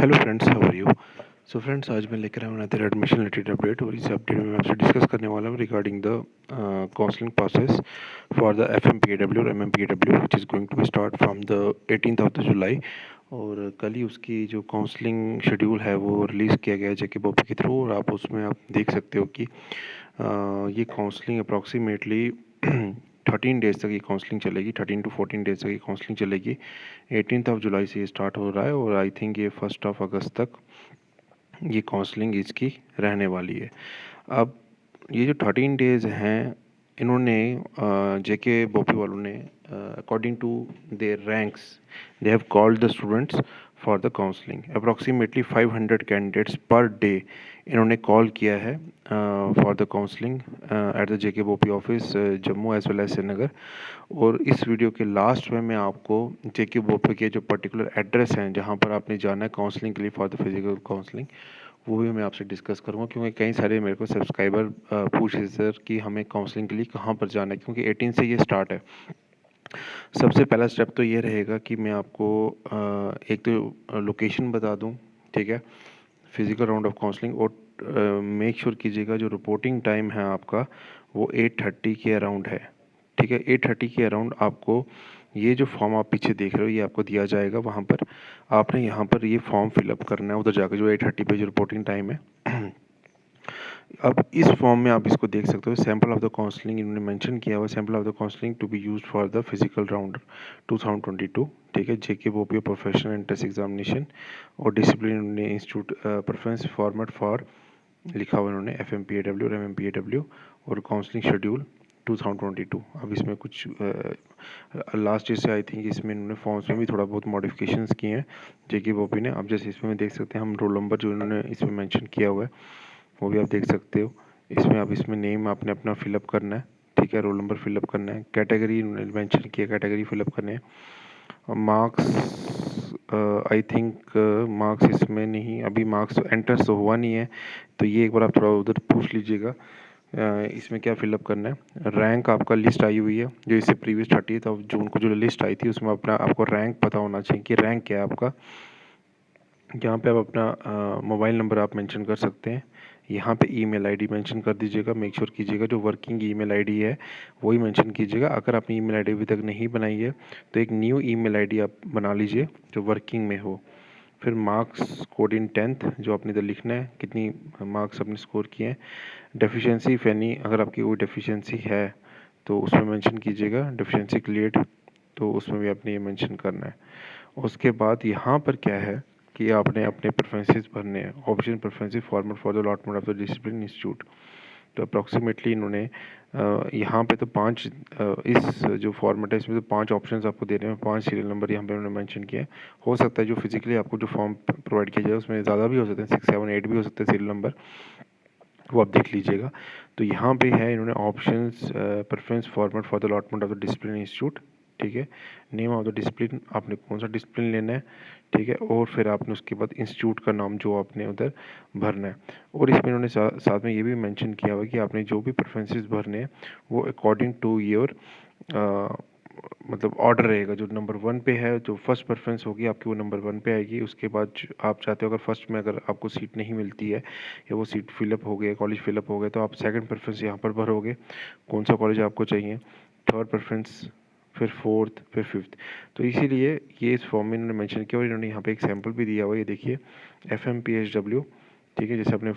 Hello friends, how are you. So friends, आज मैं लेकर आया हूँ अनदर एडमिशन रिलेटेड अपडेट और इस अपडेट में मैं आपसे डिस्कस करने वाला हूँ regarding the counselling process for the FMPAW और MMPAW which is going to be start from the 18th of the July. और कल ही उसकी जो काउंसलिंग शेड्यूल है वो रिलीज़ किया गया है जेके बॉपी के थ्रू, और आप उसमें आप देख सकते हो कि ये काउंसलिंग अप्रॉक्सीमेटली 13 डेज़ तक ये काउंसलिंग चलेगी। 13 to 14 डेज़ तक ये काउंसलिंग चलेगी। 18th ऑफ जुलाई से ये स्टार्ट हो रहा है और आई थिंक ये 1st ऑफ अगस्त तक ये काउंसलिंग इसकी रहने वाली है। अब ये जो 13 डेज़ हैं, इन्होंने जेके बॉपी वालों ने according to their ranks they have called the students for the counselling. Approximately 500 candidates per day इन्होंने कॉल किया है for the counselling at the JK BOPEE office Jammu as well as Srinagar. और इस वीडियो के लास्ट में मैं आपको जेके बॉपी के जो पर्टिकुलर एड्रेस हैं जहां पर आपने जाना है काउंसलिंग के लिए फॉर द फिजिकल काउंसलिंग, वो भी मैं आपसे डिस्कस करूँगा, क्योंकि कई सारे मेरे को सब्सक्राइबर पूछ रहे सर कि हमें काउंसलिंग के लिए कहाँ पर जाना है, क्योंकि 18 से ये स्टार्ट है। सबसे पहला स्टेप तो ये रहेगा कि मैं आपको एक तो लोकेशन बता दूं, ठीक है, फिजिकल राउंड ऑफ काउंसलिंग। और मेक श्योर कीजिएगा जो रिपोर्टिंग टाइम है आपका वो 8:30 के अराउंड है, ठीक है। 8:30 के अराउंड आपको ये जो फॉर्म आप पीछे देख रहे हो ये आपको दिया जाएगा। वहाँ पर आपने यहाँ पर ये फॉर्म फिलअप करना है उधर जाकर, जो 8:30 पे जो रिपोर्टिंग टाइम है। अब इस फॉर्म में आप इसको देख सकते हो, सैंपल ऑफ द काउंसलिंग इन्होंने मेंशन किया हुआ, sample of the counselling to be used for the physical round 2022, ठीक है। JK BOPEE professional entrance examination और डिसिप्लिन इन्होंने इंस्टीट्यूट प्रेफरेंस फॉर्मेट फॉर लिखा हुआ इन्होंने FMPAW और MMPAW और काउंसलिंग शेड्यूल 2022। अब इसमें कुछ लास्ट ईयर से आई थिंक इसमें इन्होंने फॉर्म्स में भी थोड़ा बहुत मॉडिफिकेशंस किए हैं जेके बॉपी ने। अब जैसे इसमें देख सकते हैं हम रोल नंबर जो इन्होंने इसमें मेंशन किया हुआ है वो भी आप देख सकते हो। इसमें आप इसमें नेम आपने अपना फिलअप करना है, ठीक है, रोल नंबर फिलअप करना है, कैटेगरी इन्होंने मेंशन किया, कैटेगरी फिलअप करने हैं। मार्क्स आई थिंक मार्क्स इसमें नहीं, अभी मार्क्स एंट्रेंस तो हुआ नहीं है, तो ये एक बार आप थोड़ा उधर पूछ लीजिएगा इसमें क्या फिलअप करना है। रैंक आपका लिस्ट आई हुई है जो इससे प्रीवियस 30 ऑफ जून को जो लिस्ट आई थी उसमें अपना आपको रैंक पता होना चाहिए कि रैंक क्या है आपका। यहाँ पे आप अपना मोबाइल नंबर आप मेंशन कर सकते हैं। यहाँ पे ईमेल आईडी मेंशन कर दीजिएगा। मेक श्योर कीजिएगा जो वर्किंग ईमेल आईडी है वही मेंशन कीजिएगा। अगर आपने ईमेल आईडी अभी तक नहीं बनाई है तो एक न्यू ईमेल आईडी आप बना लीजिए जो वर्किंग में हो। फिर मार्क्स कोड इन 10th जो आपने इधर लिखना है, कितनी मार्क्स आपने स्कोर किए हैं। डेफिशिएंसी इफ एनी, अगर आपकी कोई डेफिशिएंसी है तो उसमें मेंशन कीजिएगा। डेफिशिएंसी क्लियर्ड तो उसमें भी आपने ये मेंशन करना है। उसके बाद यहाँ पर क्या है कि आपने अपने प्रेफरेंसेस भरने हैं। Option preferences format for the allotment of the discipline institute. तो अप्रॉक्सीमेटली इन्होंने यहाँ पे तो 5 इस जो फॉर्मेट है इसमें तो 5 ऑप्शंस आपको दे रहे हैं, 5 सीरियल नंबर यहाँ पे उन्होंने मेंशन किया है। हो सकता है जो फिजिकली आपको जो फॉर्म प्रोवाइड किया जाए उसमें ज़्यादा भी हो सकते हैं, 6, 7, 8 भी हो सकते हैं सीरियल नंबर, वो आप देख लीजिएगा। तो यहाँ पे है इन्होंने options preference format for the allotment of the discipline institute, ठीक है। नेम ऑफ द डिसिप्लिन, आपने कौन सा डिसिप्लिन लेना है, ठीक है। और फिर आपने उसके बाद इंस्टीट्यूट का नाम जो आपने उधर भरना है। और इसमें इन्होंने साथ में ये भी मेंशन किया हुआ कि आपने जो भी प्रेफरेंसेस भरने हैं वो अकॉर्डिंग टू योर मतलब ऑर्डर रहेगा। जो नंबर 1 पे है, जो फर्स्ट प्रेफरेंस होगी आपकी वो नंबर 1 पे आएगी। उसके बाद आप चाहते हो अगर फर्स्ट में अगर आपको सीट नहीं मिलती है या वो सीट फिलअप हो गया, कॉलेज फिलअप हो गया, तो आप सेकंड प्रेफरेंस यहाँ पर भरोगे कौन सा कॉलेज आपको चाहिए, थर्ड प्रेफरेंस, फिर फोर्थ, फिर फिफ्थ। तो इसीलिए ये इस फॉर्म में इन्होंने मेंशन किया और इन्होंने यहाँ पे एक सैम्पल भी दिया हुआ है, ये देखिए FMPHW, ठीक है। जैसे आपने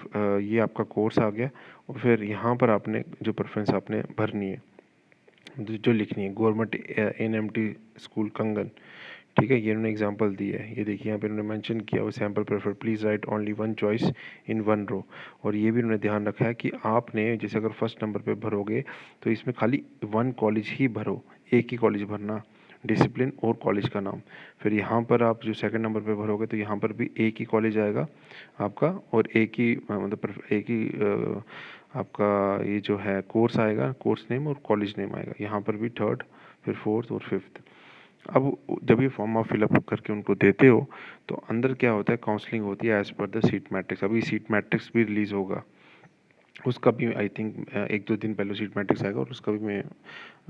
ये आपका कोर्स आ गया और फिर यहाँ पर आपने जो प्रेफरेंस आपने भरनी है जो लिखनी है, गवर्नमेंट NMT स्कूल कंगन, ठीक है। ये इन्होंने एग्जांपल दी है, ये देखिए यहाँ पे इन्होंने मेंशन किया हुआ sample prefer please write only one choice in one row. और ये भी इन्होंने ध्यान रखा है कि आपने जैसे अगर फर्स्ट नंबर पे भरोगे तो इसमें खाली वन कॉलेज ही भरो, एक ही कॉलेज भरना, डिसिप्लिन और कॉलेज का नाम। फिर यहाँ पर आप जो सेकंड नंबर पे भरोगे तो यहाँ पर भी एक ही कॉलेज आएगा आपका और एक ही मतलब एक ही आपका ये जो है कोर्स आएगा, कोर्स नेम और कॉलेज नेम आएगा। यहाँ पर भी थर्ड, फिर फोर्थ और फिफ्थ। अब जब ये फॉर्म आप फिलअप करके उनको देते हो तो अंदर क्या होता है, काउंसलिंग होती है एज पर द सीट मैट्रिक्स। अभी सीट मैट्रिक्स भी रिलीज़ होगा, उसका भी आई थिंक 1-2 दिन पहले सीट मैट्रिक्स आएगा और उसका भी मैं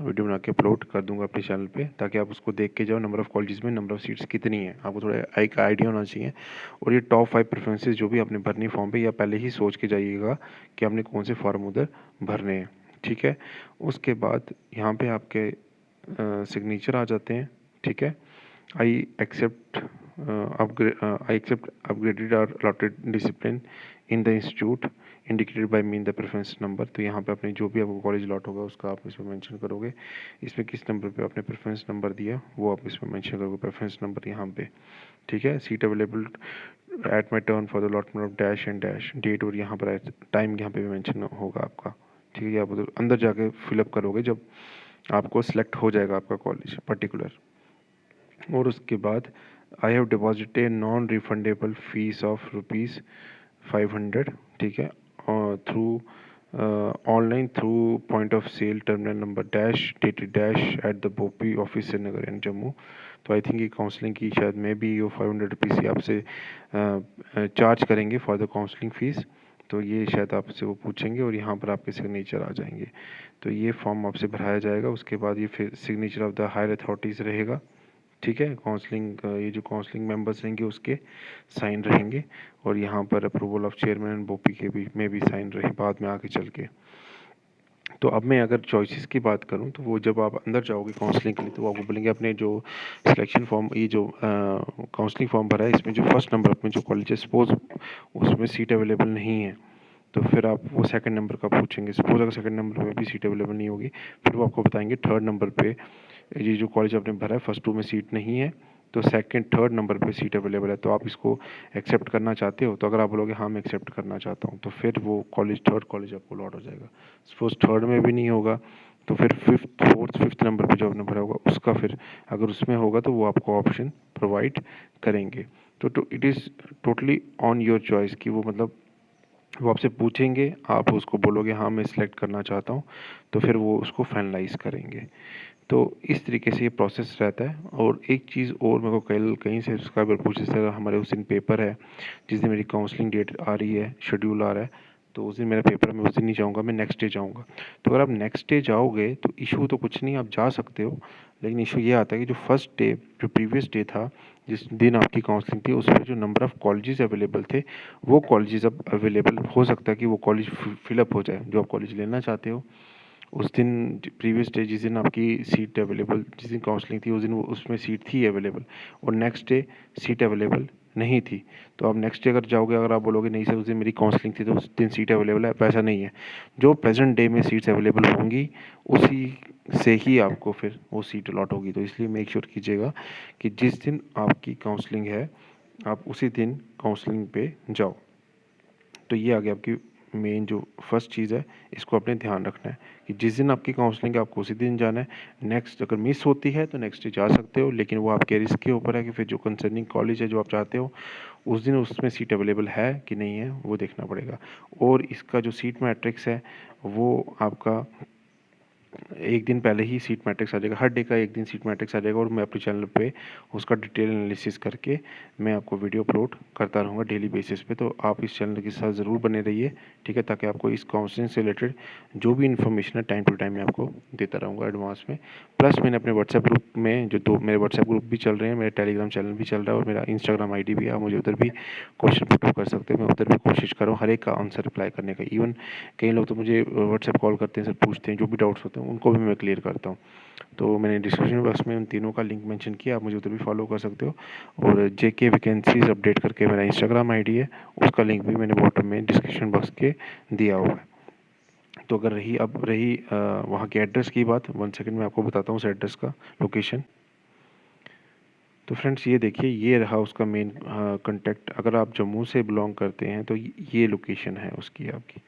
वीडियो बना के अपलोड कर दूंगा अपने चैनल पे, ताकि आप उसको देख के जाओ नंबर ऑफ़ कॉलेजेस में नंबर ऑफ़ सीट्स कितनी है, आपको थोड़ा एक आइडिया होना चाहिए। और ये टॉप 5 प्रेफरेंसेस जो भी आपने भरनी फॉर्म पे, या पहले ही सोच के जाइएगा कि आपने कौन से फॉर्म उधर भरने हैं, ठीक है। उसके बाद यहाँ पे आपके सिग्नेचर आ जाते हैं, ठीक है। आई एक्सेप्ट अपग्रेडेड और allotted discipline in the institute indicated by mean the preference number. तो यहाँ पे अपने जो भी आपको कॉलेज अलॉट होगा उसका आप इसमें मेंशन करोगे, इसमें किस नंबर पे आपने प्रेफरेंस नंबर दिया वो आप इसमें मेंशन करोगे, प्रेफरेंस नंबर यहाँ पे, ठीक है। Seat available at my turn for the allotment of dash and dash date, और यहाँ पर टाइम यहाँ पे भी मेंशन होगा आपका, ठीक है। आप उधर अंदर जाके फिलअप करोगे जब आपको सिलेक्ट हो जाएगा आपका कॉलेज पर्टिकुलर। और उसके बाद I have deposited non refundable fees of ₹500, ठीक है, और through online through point of sale terminal number dash dated dash at the BOPEE office Srinagar and Jammu. तो आई थिंक ये काउंसलिंग की शायद मे बी वो ₹500 ही आपसे चार्ज करेंगे फॉर द काउंसलिंग फ़ीस। तो ये शायद आपसे वो पूछेंगे और यहाँ पर आपके सिग्नेचर आ जाएंगे। तो ये फॉर्म आपसे भराया जाएगा, उसके बाद ये फिर signature of the higher authorities रहेगा, ठीक है। काउंसलिंग ये जो काउंसलिंग मेंबर्स रहेंगे उसके साइन रहेंगे, और यहाँ पर अप्रूवल ऑफ चेयरमैन एंड बोपी के भी में भी साइन रहे बाद में आगे चल के। तो अब मैं अगर चॉइसेस की बात करूँ तो वो जब आप अंदर जाओगे काउंसलिंग के लिए तो वो आपको बोलेंगे अपने जो सिलेक्शन फॉर्म, ये जो काउंसलिंग फॉर्म भरा है इसमें जो फर्स्ट नंबर में जो कॉलेज है सपोज उसमें सीट अवेलेबल नहीं है, तो फिर आप वो सेकंड नंबर का पूछेंगे। सपोज अगर सेकंड नंबर में भी सीट अवेलेबल नहीं होगी, फिर वो आपको बताएंगे थर्ड नंबर पे ये जो कॉलेज आपने भरा है फर्स्ट 2 में सीट नहीं है, तो सेकंड थर्ड नंबर पे सीट अवेलेबल है, तो आप इसको एक्सेप्ट करना चाहते हो। तो अगर आप बोलोगे हाँ मैं एक्सेप्ट करना चाहता हूँ, तो फिर वो कॉलेज थर्ड कॉलेज आपको अलॉट हो जाएगा। सपोज थर्ड में भी नहीं होगा, तो फिर फिफ्थ नंबर पे जो आपने भरा होगा उसका फिर अगर उसमें होगा तो वो आपको ऑप्शन प्रोवाइड करेंगे। तो it is totally on your choice कि वो मतलब वो आपसे पूछेंगे, आप उसको बोलोगे हाँ मैं सिलेक्ट करना चाहता हूँ, तो फिर वो उसको फाइनलाइज़ करेंगे। तो इस तरीके से ये प्रोसेस रहता है। और एक चीज़ और मेरे को कल कहीं से सब्सक्राइबर पूछे, सर हमारे उस दिन पेपर है जिस दिन मेरी काउंसलिंग डेट आ रही है, शेड्यूल आ रहा है, तो उस दिन मेरा पेपर, मैं उस दिन नहीं जाऊँगा, मैं नेक्स्ट डे जाऊँगा। तो अगर आप नेक्स्ट डे जाओगे तो इशू तो कुछ नहीं, आप जा सकते हो, लेकिन इशू ये आता है कि जो फर्स्ट डे जो प्रीवियस डे था जिस दिन आपकी काउंसलिंग थी उसमें जो नंबर ऑफ़ कॉलेजेस अवेलेबल थे वो कॉलेजेस अब अवेलेबल हो सकता है कि वो कॉलेज फिलअप हो जाए जो आप कॉलेज लेना चाहते हो। उस दिन प्रीवियस डे जिस दिन आपकी सीट अवेलेबल, जिस दिन काउंसलिंग थी उस दिन वो उसमें सीट थी अवेलेबल, और नेक्स्ट डे सीट अवेलेबल नहीं थी। तो आप नेक्स्ट डे अगर जाओगे, अगर आप बोलोगे नहीं सर उस दिन मेरी काउंसलिंग थी तो उस दिन सीट अवेलेबल है, वैसा नहीं है। जो प्रेजेंट डे में सीट्स अवेलेबल होंगी उसी से ही आपको फिर वो सीट अलॉट होगी। तो इसलिए मेक श्योर कीजिएगा कि जिस दिन आपकी काउंसलिंग है आप उसी दिन काउंसलिंग पे जाओ। तो ये आ गया आपकी मेन जो फर्स्ट चीज़ है, इसको आपने ध्यान रखना है कि जिस दिन आपकी काउंसलिंग है आपको उसी दिन जाना है। नेक्स्ट अगर मिस होती है तो नेक्स्ट डे जा सकते हो, लेकिन वो आपके रिस्क के ऊपर है कि फिर जो कंसर्निंग कॉलेज है जो आप चाहते हो उस दिन उसमें सीट अवेलेबल है कि नहीं है वो देखना पड़ेगा। और इसका जो सीट मैट्रिक्स है वो आपका एक दिन पहले ही सीट मैट्रिक्स आ जाएगा, हर डे का एक दिन सीट मैट्रिक्स आ जाएगा, और मैं अपने चैनल पे उसका डिटेल एनालिसिस करके मैं आपको वीडियो अपलोड करता रहूँगा डेली बेसिस पे। तो आप इस चैनल के साथ ज़रूर बने रहिए, ठीक है, ताकि आपको इस काउंसलिंग से रिलेटेड जो भी इन्फॉर्मेशन है टाइम टू टाइम मैं आपको देता रहूँगा एडवांस में। प्लस मैंने अपने व्हाट्सएप ग्रुप में जो दो मेरे व्हाट्सएप ग्रुप भी चल रहे हैं, मेरा टेलीग्राम चैनल भी चल रहा है और मेरा इंस्टाग्राम आईडी भी है, आप मुझे उधर भी क्वेश्चन पुट कर सकते हैं, मैं उधर भी कोशिश कर रहा हूँ हर एक का आंसर रिप्लाई करने का। इवन कई लोग तो मुझे व्हाट्सएप कॉल करते हैं, सर पूछते हैं, जो भी डाउट्स होते हैं उनको भी मैं क्लियर करता हूँ। तो मैंने डिस्क्रिप्शन बॉक्स में उन तीनों का लिंक मेंशन किया, आप मुझे उधर भी फॉलो कर सकते हो। और जेके वैकेंसीज अपडेट करके मेरा इंस्टाग्राम आईडी है, उसका लिंक भी मैंने बॉटम में डिस्क्रिप्शन बॉक्स के दिया हुआ है। तो अगर रही वहाँ के एड्रेस की बात, 1 सेकंड में आपको बताता हूँ उस एड्रेस का लोकेशन। तो फ्रेंड्स ये देखिए, ये रहा उसका मेन कॉन्टैक्ट। अगर आप जम्मू से बिलोंग करते हैं तो ये लोकेशन है उसकी आपकी,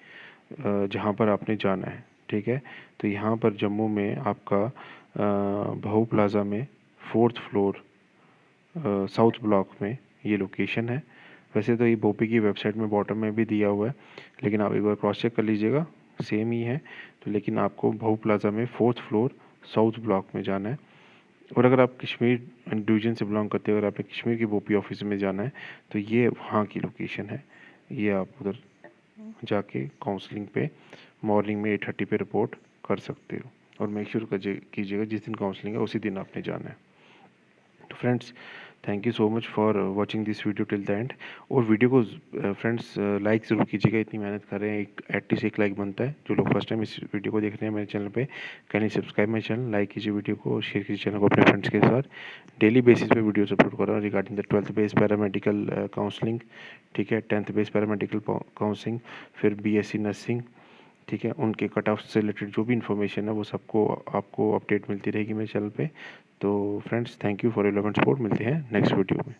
जहाँ पर आपने जाना है, ठीक है। तो यहाँ पर जम्मू में आपका बहू प्लाज़ा में 4th फ्लोर साउथ ब्लॉक में ये लोकेशन है। वैसे तो ये बोपी की वेबसाइट में बॉटम में भी दिया हुआ है, लेकिन आप एक बार क्रॉस चेक कर लीजिएगा, सेम ही है। तो लेकिन आपको बहू प्लाज़ा में 4th फ्लोर साउथ ब्लॉक में जाना है। और अगर आप कश्मीर डिवीज़न से बिलोंग करते हो, अगर आपने कश्मीर की बोपी ऑफिस में जाना है तो ये वहाँ की लोकेशन है, ये आप उधर जाके काउंसलिंग पे मॉर्निंग में 8:30 पे रिपोर्ट कर सकते हो। और मेक श्योर कीजिएगा जिस दिन काउंसलिंग है उसी दिन आपने जाना है। तो friends, thank you so much for watching this video till the end. और वीडियो को फ्रेंड्स लाइक ज़रूर कीजिएगा, इतनी मेहनत कर रहे हैं, एटलीस्ट एक लाइक बनता है। जो लोग फर्स्ट टाइम इस वीडियो को देख रहे हैं मेरे चैनल पे, can subscribe my channel, like कीजिए वीडियो को और शेयर कीजिए चैनल को अपने फ्रेंड्स के साथ। डेली बेसिस पे वीडियोस अपलोड कर रहा हूँ regarding the 12th base paramedical counselling, ठीक है, 10th बेस पैरामेडिकल काउंसलिंग, फिर BSc नर्सिंग, ठीक है, उनके कट ऑफ से रिलेटेड जो भी इन्फॉर्मेशन है वो सबको आपको अपडेट मिलती रहेगी मेरे चैनल पे। तो friends, thank you for your love and support. मिलते हैं नेक्स्ट वीडियो में।